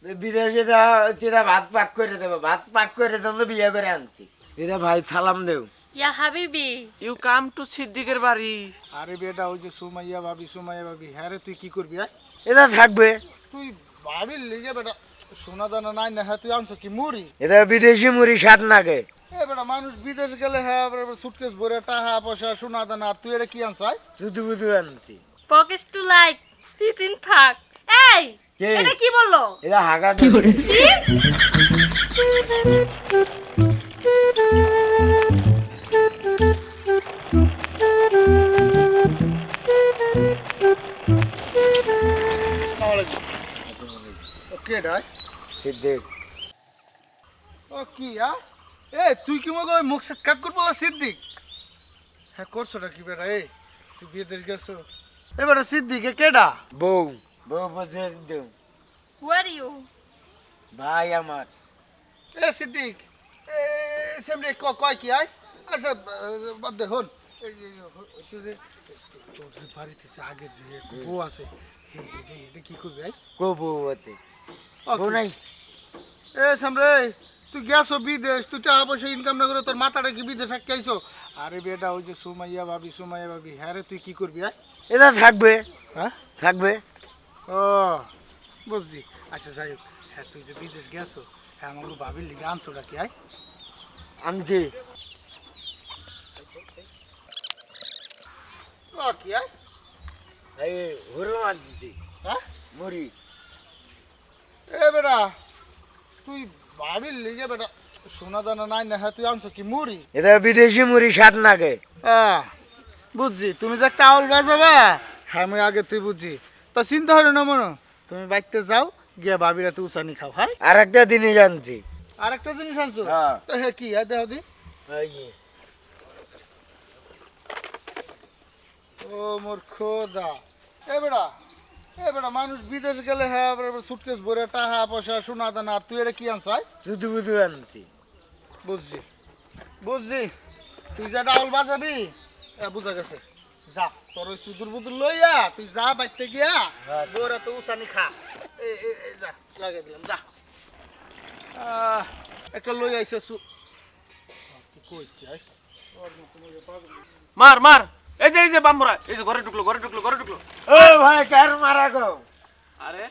বিদেশে যা ভাত পাক করে দেবো, ভাত পাক করে দেবো, বিয়ে করে আনছি। এটা ভাই সালাম দেও। ইয়া হাবিবি, ইউ কাম টু সিদ্দিকের বাড়ি। আরে বেটা ওই যে সুমাইয়া ভাবি হ্যাঁ রে তুই কি করবি এটা থাকবে। তুই ভাবির লিগে বেটা সোনা দানা নাই না হ্যাঁ তুই আনছো কি মুড়ি এটা বিদেশি মুড়ি স্বাদ নাগে। এ বেটা মানুষ বিদেশ গেলে হ্যাঁ সুটকেস ভরে টাকা পয়সা সোনা দানা আর তুই এটা কি আনছ শুধু বুধু আনছি। পকেট টু লাইক তিন থাক। এই কে? এটা কি বললো? এটা হাগা দেবে। কি? ওকে ডাই সিদ্দিক। ও কি এ তুই কি মগে ওই মুখ সেট কাট করবো সিদ্দিক হ্যাঁ করছোটা কি বেটা এই তুই বিয়ে দেশ গেছো এ বেটা সিদ্দিকে কেডা বউ বউ বসে দেও। Who are you? ভাই আমার। এ সিদ্দিক এ সেমনি কয় কি আচ্ছা বাদ দে হন চৌধুরী বাড়িতে যে আগের যে বউ আছে এটা কি করবি কো বউ হতে বউ নাই। এ সামরে তুই গেছো বিদেশ তুই টাকা পয়সা ইনকাম না করে তোর মাথাটা কি বিদেশ আটকাইছো আরে বেটা ওই যে সুমাইয়া ভাবি হ্যাঁ রে তুই কি করবি এটা থাকবে। হ্যাঁ থাকবে। ও বুঝছি আচ্ছা যাই হোক হ্যাঁ তুই যে বিদেশ গেছো হ্যাঁ আমাকে ভাবির লিগে আনছোটা কি আনছি। ও কি এই হরু আনছি। হ্যাঁ মুড়ি। এ বেটা তুই ভাবির লিগে বেটা সোনা দানা নাই না হ্যাঁ তুই আনছো কি মুড়ি এটা বিদেশি মুড়ি স্বাদ নাগে। হ্যাঁ বুঝছি তুমি যে একটা আউল বাজাবা হ্যাঁ আমি আগে তুই বুঝছি তো চিন্তা হলো না মনে তুমি বাইতে যাও গিয়া ভাবিরা তুই উসানি খাও হ্যাঁ আর একটা জিনিস আনছি। আর একটা জিনিস আনছো হ্যাঁ। তো হ্যাঁ কি দেহ দি এই যে, ও মোর খোদা এ বেটা মানুষ বিদেশ গেলে হ্যাঁ সুটকেস ভরে টাকা পয়সা সোনা দানা আর তুই এটা কি আনছ শুধু বুধু আনছি। বুঝছি তুই যে একটা আউল বাজাবি বুঝা গেছে যা তোর ওই সুদূর বুদুর লইয়া তুই যা বাইতে গিয়া হ্যাঁ। বোরা তো উসানি খা এই যা লাগিয়ে দিলাম যা একটা লই আইছে কি কইছি মার মার, এই যে বাম্বরা, এই যে ঘরে ঢুকলো। ও ভাই কার মারা গো? আরে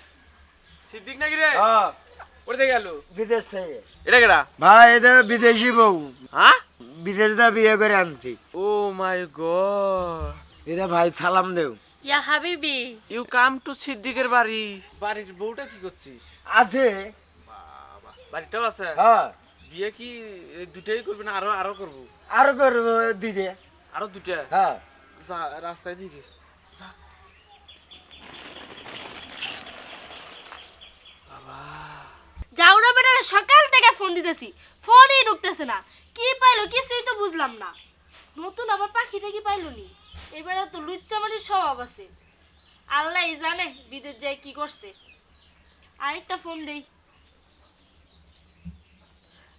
সিদ্দিক নাকি রে? হ্যাঁ, ওরে গেল বিদেশ থেকে। এটা কেডা? ভাই এটা বিদেশি বউ, হ্যাঁ? বিদেশ দা বিয়ে করে আনছি। ও মাই গড, এটা ভাই সালাম দেও। ইয়া হাবিবি, ইউ কাম টু সিদ্দিকের বাড়ি। বাড়ির বউটা কি করছিস? আছে। বাড়িটাও আছে? হ্যাঁ, বিয়ে কি এই দুটাই করবি না আরো করবো? আরো করবো দিদি। আরো দুটা? হ্যাঁ, যা রাস্তায় দিকে যা। যাও না বেটা, সকাল থেকে ফোন দিতেছি, ফোনই ঢুকতেছে না। কি পাইলো কিছুই তো বুঝলাম না। নতুন আবার পাখিটা কি পাইলো নি? এবারে তো লুচ্চামারির স্বভাব আছে। আল্লাহই জানে বিদেশ যায় কি করছে। আরেকটা ফোন দেই।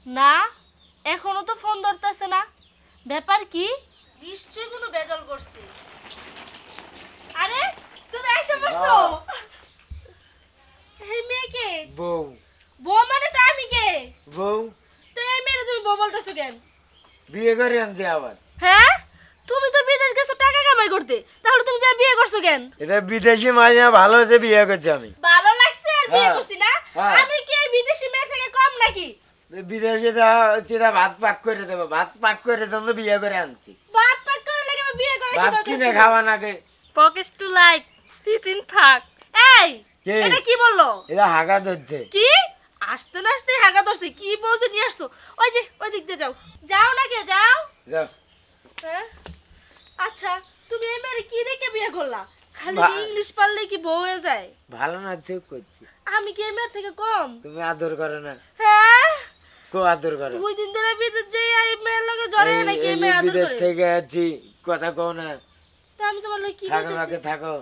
না, এখনো তো ফোন ধরতেছে না। ব্যাপার কি? নিশ্চয়ই কোনো বেজাল করছে। আরে তুমি এসে পড়ছো? এই মেয়ে কে? বউ। বউ মানে তো আমি কে? বউ তো এই মেয়ে তুমি বউ বলতেছো কেন? বিয়ে করে আনছে আবার। হ্যাঁ, তুমি তো বিদেশ গেছো টাকা কামাই করতে, তাহলে তুমি যা বিয়ে করছো কেন? এটা বিদেশি মাইয়া ভালো হয়েছে বিয়ে করছে আমি। ভালো লাগছে আর বিয়ে হ্যাঁ। করছি না? হ্যাঁ। আমি কি এই বিদেশি মেয়ে থেকে কম নাকি? বিদেশে ভাত পাক করে দেবো, ভাত পাক করে দেবো, বিয়ে করে আনছি। ভাত পাক করে লাগে আমি বিয়ে করে ভাত কিনে খাওয়া নাগে। পকেট টু লাইক তিন থাক। এই কে? এটা কি বললো? এটা হাগা ধরছে। কি আসতে না আসতে হাগা ধরছে? কি বলছে নিয়ে আসছো? ওই যে ওই দিক দিয়ে যাও, যাও না কে যাও। যাও। হ্যাঁ? আচ্ছা, তুমি এই মেয়ের কি দেখে বিয়ে করলা? খালি ভা- ইংলিশ পারলে কি বউ হয়ে যায়? ভালো না চুপ করছি। আমি কি এই মেয়ের থেকে কম? তুমি আদর করো না? হ্যাঁ, কো আদর করো? 2 দিন ধরে বিদেশ যাই এই মেয়ের লগে জড়ে এই- নাকি এই এই মেয়ে আদর বিদেশ করে? থেকে আছি, কথা কও না। তা আমি তোমার লগে কি থাকো কইতেছি? নাকে থাকো।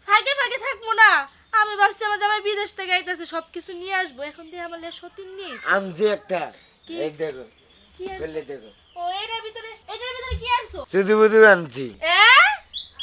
ফাঁকে ফাঁকে থাকবো না। আমি ভাবছি আমার জামাই বিদেশ থেকে আইতাছে, সবকিছু নিয়ে আসবো। এখন দিয়ে আমার লে সতীন নিয়ে এসে। আনছি একটা। কি? এই দেখো, কি আনছো? পেলে দেখো। ও এটার ভিতরে কি আনছো? শুধু বুধু আনছি।